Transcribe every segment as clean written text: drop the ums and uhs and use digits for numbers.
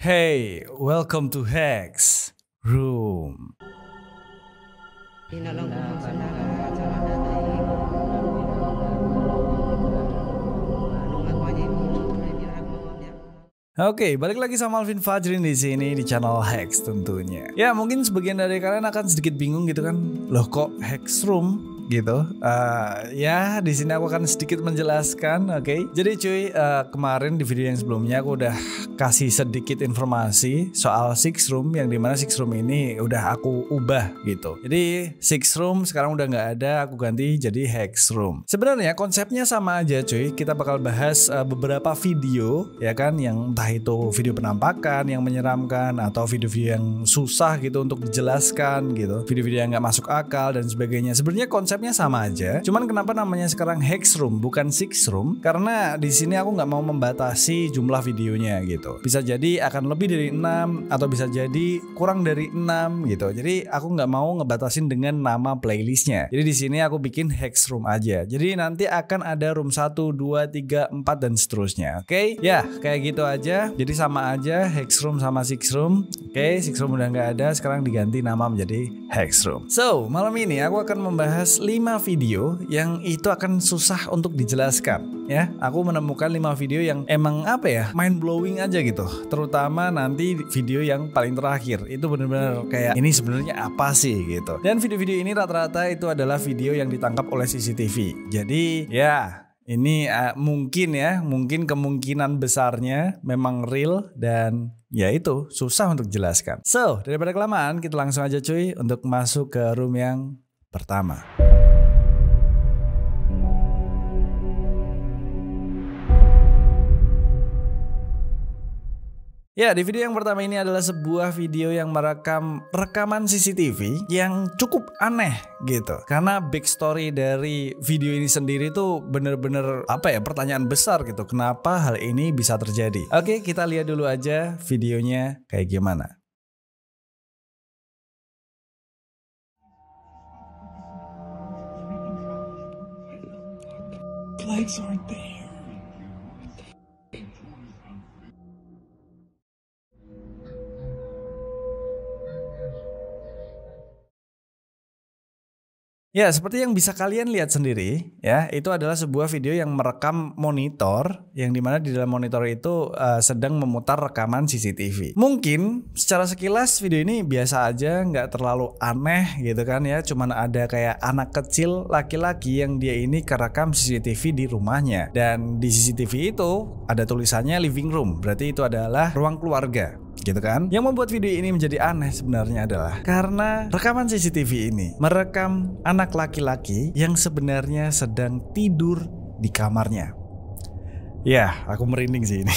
Hey, welcome to Hex Room. Oke, balik lagi sama Alvin Fajrin di sini di channel Hex tentunya. Ya, mungkin sebagian dari kalian akan sedikit bingung gitu kan. Loh kok Hex Room? Gitu. Ya, di sini aku akan sedikit menjelaskan, oke. Jadi cuy, kemarin di video yang sebelumnya aku udah kasih sedikit informasi soal Six Room, yang dimana Six Room ini udah aku ubah gitu. Jadi Six Room sekarang udah nggak ada, aku ganti jadi Hex Room. Sebenarnya konsepnya sama aja cuy. Kita bakal bahas beberapa video ya kan, yang entah itu video penampakan yang menyeramkan atau video-video yang susah gitu untuk dijelaskan gitu, video-video yang nggak masuk akal dan sebagainya. Sebenarnya konsepnya sama aja, cuman kenapa namanya sekarang Hex Room bukan Six Room? Karena di sini aku nggak mau membatasi jumlah videonya gitu. Bisa jadi akan lebih dari 6 atau bisa jadi kurang dari 6 gitu. Jadi aku nggak mau ngebatasin dengan nama playlistnya. Jadi di sini aku bikin Hex Room aja. Jadi nanti akan ada room 1, 2, 3, 4 dan seterusnya. Oke? Ya, kayak gitu aja. Jadi sama aja Hex Room sama Six Room. Oke, Six Room udah nggak ada, sekarang diganti nama menjadi Hex Room. So, malam ini aku akan membahas 5 video yang itu akan susah untuk dijelaskan ya. Aku menemukan 5 video yang emang apa ya, mind blowing aja gitu. Terutama nanti video yang paling terakhir itu bener-bener kayak ini sebenarnya apa sih gitu. Dan video-video ini rata-rata itu adalah video yang ditangkap oleh CCTV. Jadi ya ini mungkin kemungkinan besarnya memang real dan ya itu susah untuk dijelaskan. So, daripada kelamaan kita langsung aja cuy untuk masuk ke room yang pertama. Ya, di video yang pertama ini adalah sebuah video yang merekam rekaman CCTV yang cukup aneh gitu. Karena backstory dari video ini sendiri tuh bener-bener apa ya, pertanyaan besar gitu. Kenapa hal ini bisa terjadi? Oke, kita lihat dulu aja videonya kayak gimana. Lights aren't there. Ya, seperti yang bisa kalian lihat sendiri ya, itu adalah sebuah video yang merekam monitor, yang dimana di dalam monitor itu sedang memutar rekaman CCTV. Mungkin secara sekilas video ini biasa aja, nggak terlalu aneh gitu kan ya. Cuman ada kayak anak kecil laki-laki yang dia ini kerekam CCTV di rumahnya. Dan di CCTV itu ada tulisannya living room, berarti itu adalah ruang keluarga gitu kan. Yang membuat video ini menjadi aneh sebenarnya adalah karena rekaman CCTV ini merekam anak laki-laki yang sebenarnya sedang tidur di kamarnya. Ya, aku merinding sih ini.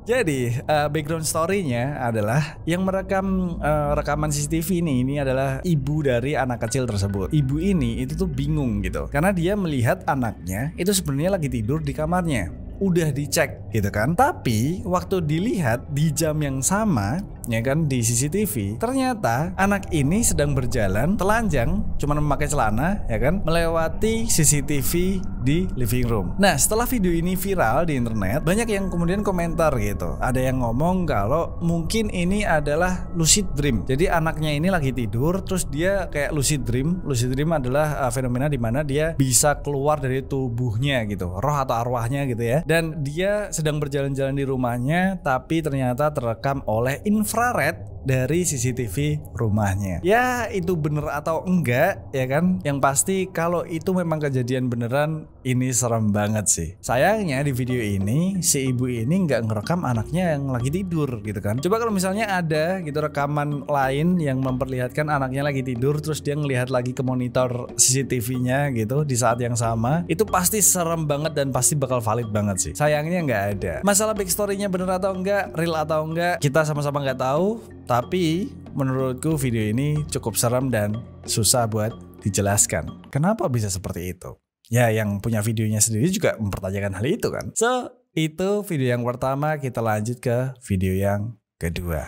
Jadi background story-nya adalah yang merekam rekaman CCTV ini adalah ibu dari anak kecil tersebut. Ibu ini itu tuh bingung gitu karena dia melihat anaknya itu sebenarnya lagi tidur di kamarnya. Udah dicek gitu kan, tapi waktu dilihat di jam yang sama ya kan di CCTV, ternyata anak ini sedang berjalan telanjang, cuman memakai celana ya kan, melewati CCTV di living room. Nah, setelah video ini viral di internet, banyak yang kemudian komentar gitu. Ada yang ngomong kalau mungkin ini adalah lucid dream. Jadi anaknya ini lagi tidur terus dia kayak lucid dream. Lucid dream adalah fenomena di mana dia bisa keluar dari tubuhnya gitu, roh atau arwahnya gitu ya. Dan dia sedang berjalan-jalan di rumahnya, tapi ternyata terekam oleh infrared dari CCTV rumahnya. Ya, itu bener atau enggak ya kan? Yang pasti kalau itu memang kejadian beneran, ini serem banget sih. Sayangnya di video ini si ibu ini nggak ngerekam anaknya yang lagi tidur gitu kan. Coba kalau misalnya ada gitu rekaman lain yang memperlihatkan anaknya lagi tidur terus dia ngelihat lagi ke monitor CCTV-nya gitu di saat yang sama, itu pasti serem banget dan pasti bakal valid banget sih. Sayangnya nggak ada. Masalah backstory-nya bener atau enggak, real atau enggak, kita sama-sama nggak tahu. Tapi menurutku video ini cukup serem dan susah buat dijelaskan. Kenapa bisa seperti itu? Ya, yang punya videonya sendiri juga mempertanyakan hal itu kan. So, itu video yang pertama, kita lanjut ke video yang kedua.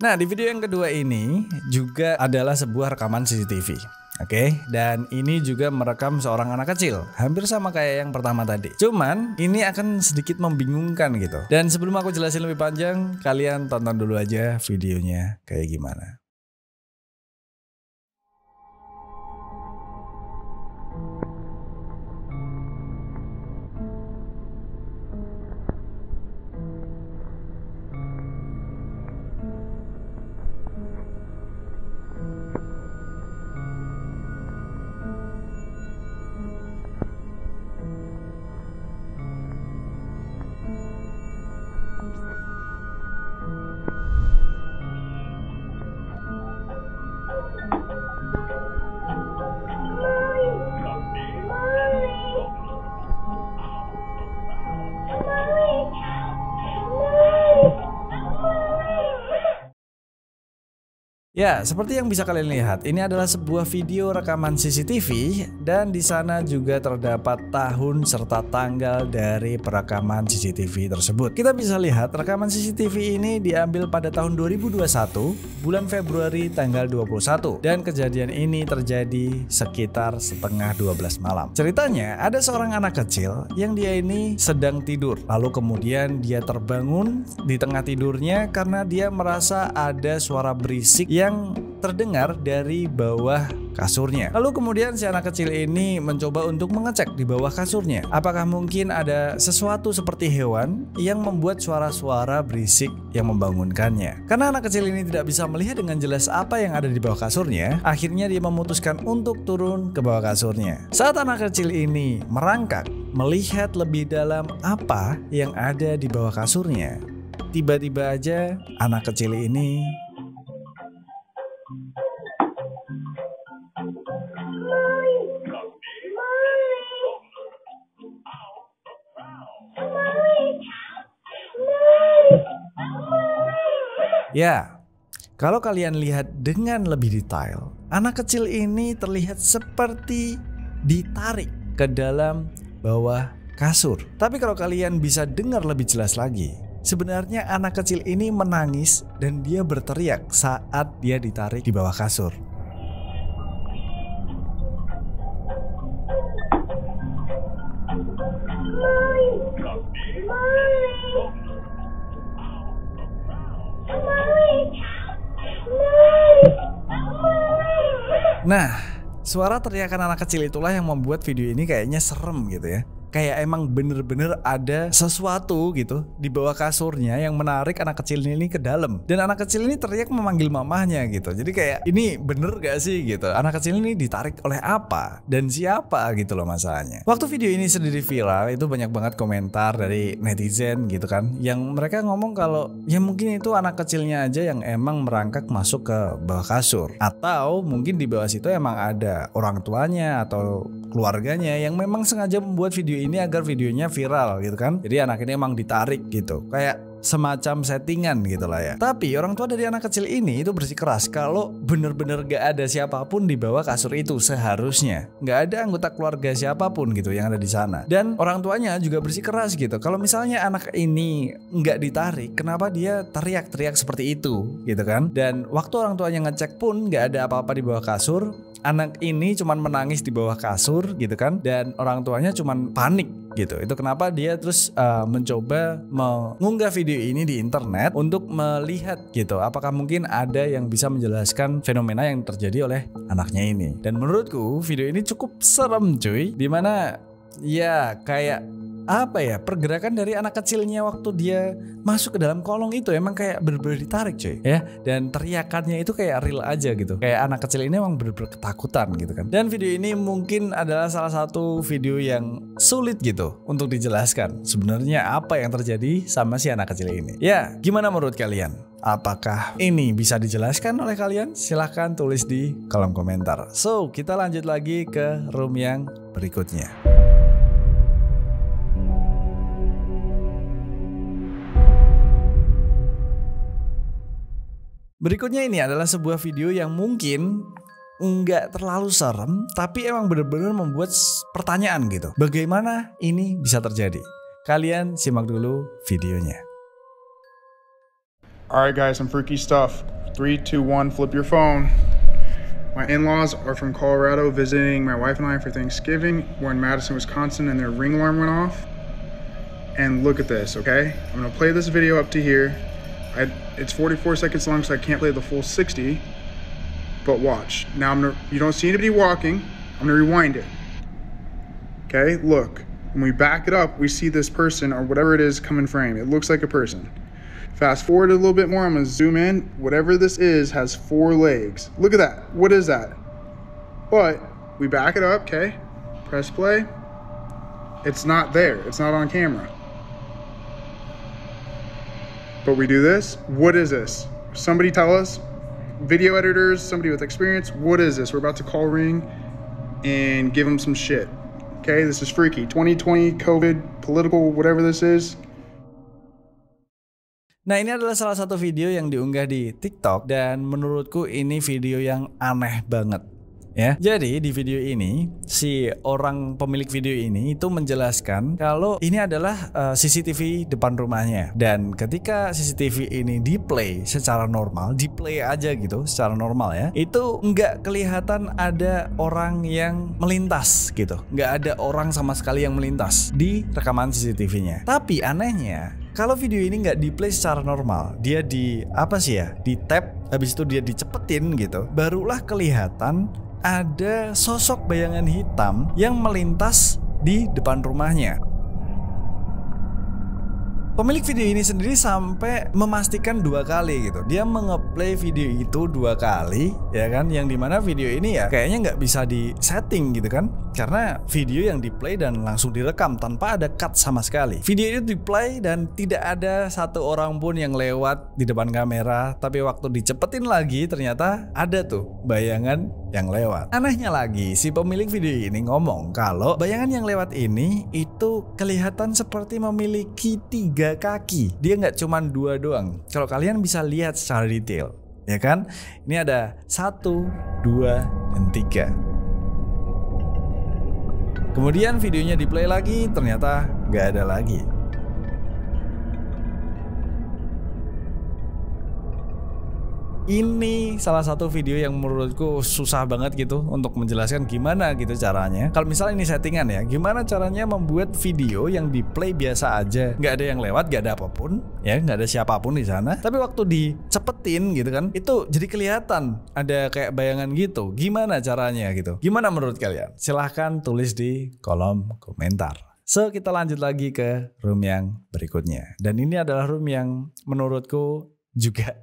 Nah, di video yang kedua ini juga adalah sebuah rekaman CCTV. Oke, dan ini juga merekam seorang anak kecil, hampir sama kayak yang pertama tadi. Cuman ini akan sedikit membingungkan gitu. Dan sebelum aku jelasin lebih panjang, kalian tonton dulu aja videonya kayak gimana. Ya, seperti yang bisa kalian lihat, ini adalah sebuah video rekaman CCTV dan di sana juga terdapat tahun serta tanggal dari perekaman CCTV tersebut. Kita bisa lihat rekaman CCTV ini diambil pada tahun 2021, bulan Februari tanggal 21, dan kejadian ini terjadi sekitar setengah 12 malam. Ceritanya, ada seorang anak kecil yang dia ini sedang tidur, lalu kemudian dia terbangun di tengah tidurnya karena dia merasa ada suara berisik yang terdengar dari bawah kasurnya. Lalu kemudian si anak kecil ini mencoba untuk mengecek di bawah kasurnya. Apakah mungkin ada sesuatu seperti hewan yang membuat suara-suara berisik yang membangunkannya? Karena anak kecil ini tidak bisa melihat dengan jelas apa yang ada di bawah kasurnya, akhirnya dia memutuskan untuk turun ke bawah kasurnya. Saat anak kecil ini merangkak, melihat lebih dalam apa yang ada di bawah kasurnya, tiba-tiba aja anak kecil ini ya, kalau kalian lihat dengan lebih detail, anak kecil ini terlihat seperti ditarik ke dalam bawah kasur. Tapi kalau kalian bisa dengar lebih jelas lagi, sebenarnya anak kecil ini menangis dan dia berteriak saat dia ditarik di bawah kasur. Nah, suara teriakan anak kecil itulah yang membuat video ini kayaknya serem gitu ya. Kayak emang bener-bener ada sesuatu gitu di bawah kasurnya yang menarik anak kecil ini ke dalam. Dan anak kecil ini teriak memanggil mamahnya gitu. Jadi kayak ini bener gak sih gitu. Anak kecil ini ditarik oleh apa dan siapa gitu loh masalahnya. Waktu video ini sendiri viral, itu banyak banget komentar dari netizen gitu kan, yang mereka ngomong kalau ya mungkin itu anak kecilnya aja yang emang merangkak masuk ke bawah kasur. Atau mungkin di bawah situ emang ada orang tuanya atau keluarganya yang memang sengaja membuat video ini agar videonya viral gitu kan. Jadi anak ini emang ditarik gitu, kayak semacam settingan gitu lah ya. Tapi orang tua dari anak kecil ini itu bersikeras kalau bener-bener gak ada siapapun di bawah kasur itu. Seharusnya gak ada anggota keluarga siapapun gitu yang ada di sana. Dan orang tuanya juga bersikeras gitu, kalau misalnya anak ini gak ditarik, kenapa dia teriak-teriak seperti itu gitu kan. Dan waktu orang tuanya ngecek pun gak ada apa-apa di bawah kasur. Anak ini cuman menangis di bawah kasur gitu kan, dan orang tuanya cuman panik gitu. Itu kenapa dia terus mencoba mengunggah video ini di internet untuk melihat gitu, apakah mungkin ada yang bisa menjelaskan fenomena yang terjadi oleh anaknya ini. Dan menurutku video ini cukup serem cuy, dimana ya kayak apa ya, pergerakan dari anak kecilnya waktu dia masuk ke dalam kolong itu emang kayak bener-bener ditarik cuy ya. Dan teriakannya itu kayak real aja gitu, kayak anak kecil ini emang bener-bener ketakutan gitu kan. Dan video ini mungkin adalah salah satu video yang sulit gitu untuk dijelaskan sebenarnya apa yang terjadi sama si anak kecil ini. Ya, gimana menurut kalian? Apakah ini bisa dijelaskan oleh kalian? Silahkan tulis di kolom komentar. So, kita lanjut lagi ke room yang berikutnya. Berikutnya ini adalah sebuah video yang mungkin nggak terlalu serem, tapi emang bener-bener membuat pertanyaan gitu. Bagaimana ini bisa terjadi? Kalian simak dulu videonya. Alright guys, some freaky stuff. 3, 2, 1, flip your phone. My in-laws are from Colorado visiting my wife and I for Thanksgiving. We're in Madison, Wisconsin, and their ring alarm went off. And look at this, okay? I'm gonna play this video up to here. It's 44 seconds long, so I can't play the full 60. But watch. Now you don't see anybody walking. I'm gonna rewind it. Okay, look. When we back it up, we see this person or whatever it is come in frame. It looks like a person. Fast forward a little bit more, I'm gonna zoom in. Whatever this is has 4 legs. Look at that, what is that? But we back it up, okay? Press play. It's not there, it's not on camera. But we do this, what is this? Somebody tell us, video editors, somebody with experience, what is this? We're about to call Ring and give them some shit. Okay, this is freaky. 2020, COVID, political, whatever this is. Nah, ini adalah salah satu video yang diunggah di TikTok dan menurutku ini video yang aneh banget. Ya, jadi di video ini si orang pemilik video ini itu menjelaskan kalau ini adalah CCTV depan rumahnya, dan ketika CCTV ini di-play secara normal, di-play aja gitu secara normal ya, itu nggak kelihatan ada orang yang melintas gitu, nggak ada orang sama sekali yang melintas di rekaman CCTV-nya. Tapi anehnya, kalau video ini nggak di-play secara normal, dia di tap, habis itu dia dicepetin gitu, barulah kelihatan ada sosok bayangan hitam yang melintas di depan rumahnya. Pemilik video ini sendiri sampai memastikan 2 kali gitu. Dia mengeplay video itu 2 kali, ya kan? Yang dimana video ini ya kayaknya nggak bisa di setting gitu kan? Karena video yang diplay dan langsung direkam tanpa ada cut sama sekali. Video itu diplay dan tidak ada satu orang pun yang lewat di depan kamera. Tapi waktu dicepetin lagi ternyata ada tuh bayangan yang lewat. Anehnya lagi, si pemilik video ini ngomong kalau bayangan yang lewat ini itu kelihatan seperti memiliki 3 kaki. Dia nggak cuma 2 doang. Kalau kalian bisa lihat secara detail, ya kan? Ini ada 1, 2, dan 3. Kemudian videonya diplay lagi, ternyata nggak ada lagi. Ini salah satu video yang menurutku susah banget gitu untuk menjelaskan gimana gitu caranya. Kalau misalnya ini settingan ya, gimana caranya membuat video yang di play biasa aja, nggak ada yang lewat, nggak ada apapun, ya nggak ada siapapun di sana. Tapi waktu dicepetin gitu kan, itu jadi kelihatan ada kayak bayangan gitu. Gimana caranya gitu? Gimana menurut kalian? Silahkan tulis di kolom komentar. So kita lanjut lagi ke room yang berikutnya. Dan ini adalah room yang menurutku juga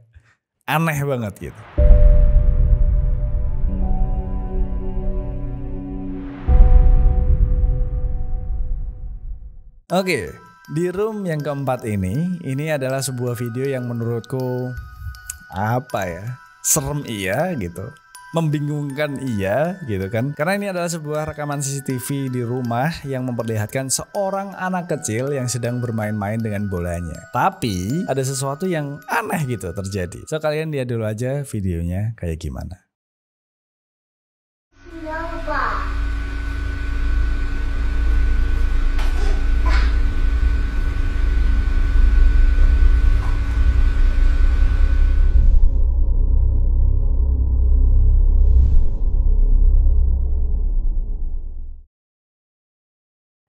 aneh banget gitu. Oke, di room yang keempat ini adalah sebuah video yang menurutku serem iya gitu, membingungkan iya gitu kan. Karena ini adalah sebuah rekaman CCTV di rumah yang memperlihatkan seorang anak kecil yang sedang bermain-main dengan bolanya. Tapi ada sesuatu yang aneh gitu terjadi. So kalian lihat dulu aja videonya kayak gimana.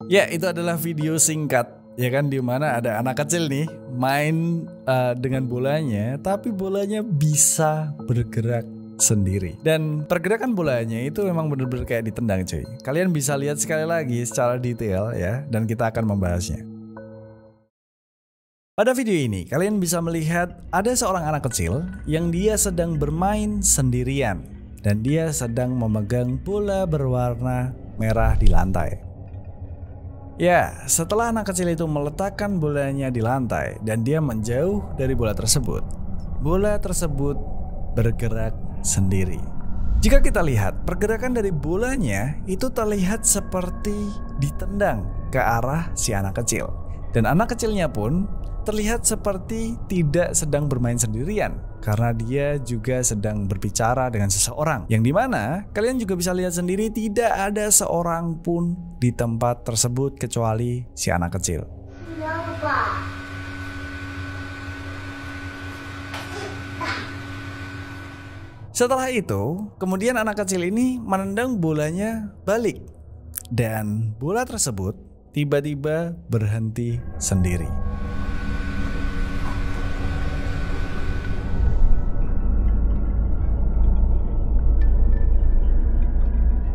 Ya, itu adalah video singkat, ya kan, di mana ada anak kecil nih main dengan bolanya, tapi bolanya bisa bergerak sendiri. Dan pergerakan bolanya itu memang benar-benar kayak ditendang, cuy. Kalian bisa lihat sekali lagi secara detail ya, dan kita akan membahasnya. Pada video ini, kalian bisa melihat ada seorang anak kecil yang dia sedang bermain sendirian, dan dia sedang memegang bola berwarna merah di lantai. Ya, setelah anak kecil itu meletakkan bolanya di lantai dan dia menjauh dari bola tersebut bergerak sendiri. Jika kita lihat, pergerakan dari bolanya itu terlihat seperti ditendang ke arah si anak kecil. Dan anak kecilnya pun terlihat seperti tidak sedang bermain sendirian, karena dia juga sedang berbicara dengan seseorang. Yang dimana kalian juga bisa lihat sendiri tidak ada seorang pun di tempat tersebut kecuali si anak kecil. Setelah itu, kemudian anak kecil ini menendang bolanya balik. Dan bola tersebut tiba-tiba berhenti sendiri.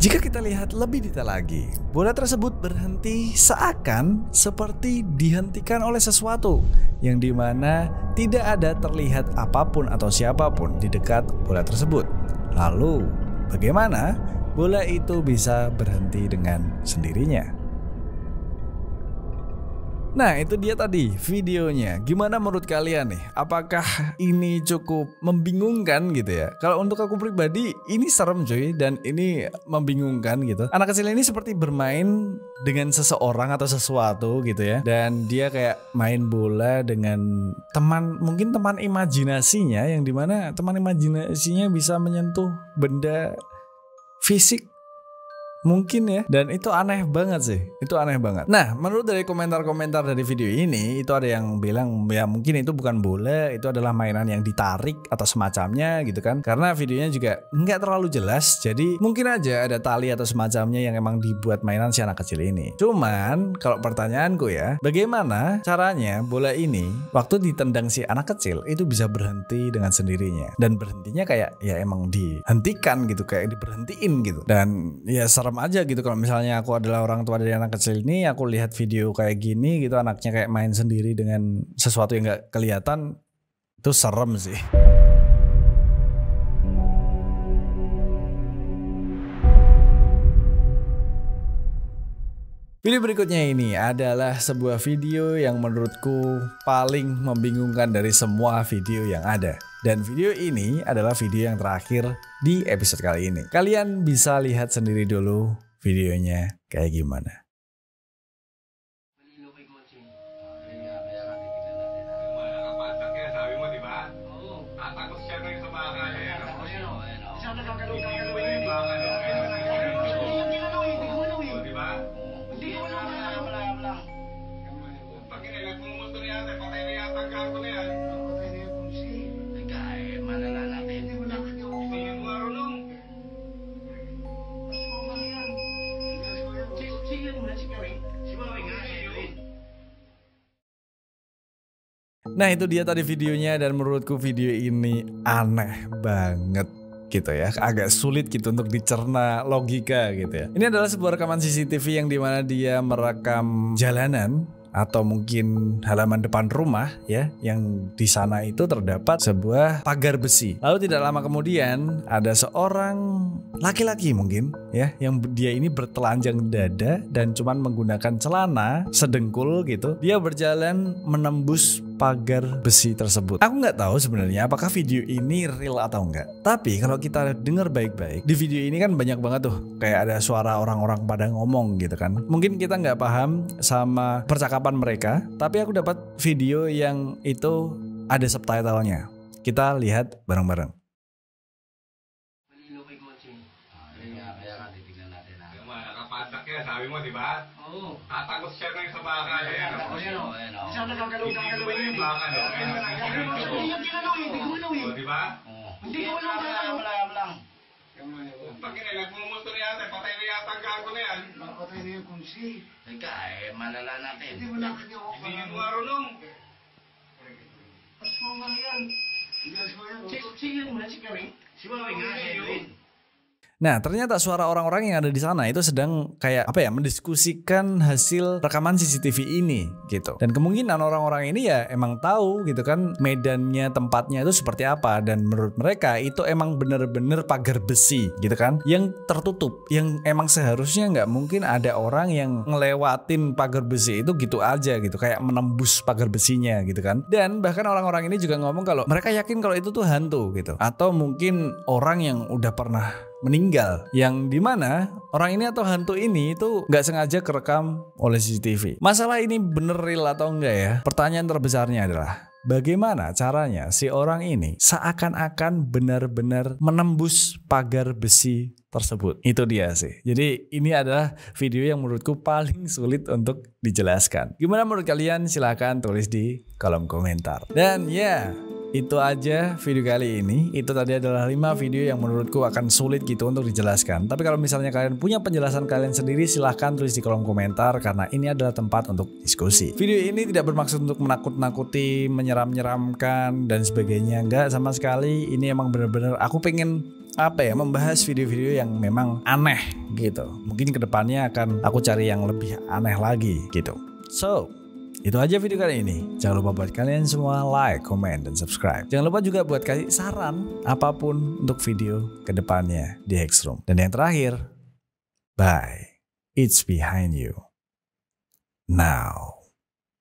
Jika kita lihat lebih detail lagi, bola tersebut berhenti seakan seperti dihentikan oleh sesuatu yang dimana tidak ada terlihat apapun atau siapapun di dekat bola tersebut. Lalu, bagaimana bola itu bisa berhenti dengan sendirinya? Nah, itu dia tadi videonya. Gimana menurut kalian nih? Apakah ini cukup membingungkan gitu ya? Kalau untuk aku pribadi ini serem cuy, dan ini membingungkan gitu. Anak kecil ini seperti bermain dengan seseorang atau sesuatu gitu ya. Dan dia kayak main bola dengan teman, mungkin teman imajinasinya, yang dimana teman imajinasinya bisa menyentuh benda fisik. Mungkin ya, dan itu aneh banget sih, itu aneh banget. Nah, menurut dari komentar-komentar dari video ini, itu ada yang bilang ya mungkin itu bukan bola, itu adalah mainan yang ditarik atau semacamnya gitu kan. Karena videonya juga nggak terlalu jelas, jadi mungkin aja ada tali atau semacamnya yang emang dibuat mainan si anak kecil ini. Cuman kalau pertanyaanku ya, bagaimana caranya bola ini waktu ditendang si anak kecil itu bisa berhenti dengan sendirinya, dan berhentinya kayak ya emang dihentikan gitu, kayak diberhentiin gitu. Dan ya serem aja gitu kalau misalnya aku adalah orang tua dari anak kecil ini, aku lihat video kayak gini gitu, anaknya kayak main sendiri dengan sesuatu yang gak kelihatan, itu serem sih. Video berikutnya ini adalah sebuah video yang menurutku paling membingungkan dari semua video yang ada. Dan video ini adalah video yang terakhir di episode kali ini. Kalian bisa lihat sendiri dulu videonya kayak gimana. Nah, itu dia tadi videonya, dan menurutku video ini aneh banget gitu ya, agak sulit gitu untuk dicerna logika gitu ya. Ini adalah sebuah rekaman CCTV yang dimana dia merekam jalanan atau mungkin halaman depan rumah ya, yang di sana itu terdapat sebuah pagar besi. Lalu tidak lama kemudian ada seorang laki-laki mungkin ya, yang dia ini bertelanjang dada dan cuman menggunakan celana sedengkul gitu. Dia berjalan menembus pagar besi tersebut. Aku nggak tahu sebenarnya apakah video ini real atau enggak. Tapi kalau kita dengar baik-baik, di video ini kan banyak banget tuh kayak ada suara orang-orang pada ngomong gitu kan. Mungkin kita nggak paham sama percakapan mereka, tapi aku dapat video yang itu ada subtitlenya. Kita lihat bareng-bareng. Sabi mo, di ba? Oo. Tatagos siya ng sa baka. Saan nagkakalong-kakalong yung baka? Hindi ko di ba? Hindi ko alam. Pag nagmumusto na yata, patay na yata ang gago na yan. Patay na yung kunsi. Teka, malala natin. Hindi mo marunong. Mas mo nga yan. Sige muna si Kari. Si Mawing nga yun. Nah, ternyata suara orang-orang yang ada di sana itu sedang kayak apa ya, mendiskusikan hasil rekaman CCTV ini gitu. Dan kemungkinan orang-orang ini ya emang tahu gitu kan medannya, tempatnya itu seperti apa, dan menurut mereka itu emang bener-bener pagar besi gitu kan, yang tertutup, yang emang seharusnya nggak mungkin ada orang yang ngelewatin pagar besi itu gitu aja gitu, kayak menembus pagar besinya gitu kan. Dan bahkan orang-orang ini juga ngomong kalau mereka yakin kalau itu tuh hantu gitu, atau mungkin orang yang udah pernah meninggal, yang dimana orang ini atau hantu ini itu nggak sengaja kerekam oleh CCTV. Masalah ini bener real atau enggak ya? Pertanyaan terbesarnya adalah bagaimana caranya si orang ini seakan-akan benar-benar menembus pagar besi tersebut. Itu dia sih. Jadi ini adalah video yang menurutku paling sulit untuk dijelaskan. Gimana menurut kalian? Silahkan tulis di kolom komentar. Dan ya, itu aja video kali ini. Itu tadi adalah 5 video yang menurutku akan sulit gitu untuk dijelaskan. Tapi kalau misalnya kalian punya penjelasan kalian sendiri, silahkan tulis di kolom komentar karena ini adalah tempat untuk diskusi. Video ini tidak bermaksud untuk menakut-nakuti, menyeram-nyeramkan dan sebagainya. Enggak sama sekali. Ini emang bener-bener aku pengen membahas video-video yang memang aneh gitu. Mungkin kedepannya akan aku cari yang lebih aneh lagi gitu. So, itu aja video kali ini. Jangan lupa buat kalian semua like, comment, dan subscribe. Jangan lupa juga buat kasih saran apapun untuk video kedepannya di Hexroom. Dan yang terakhir, bye. It's behind you now.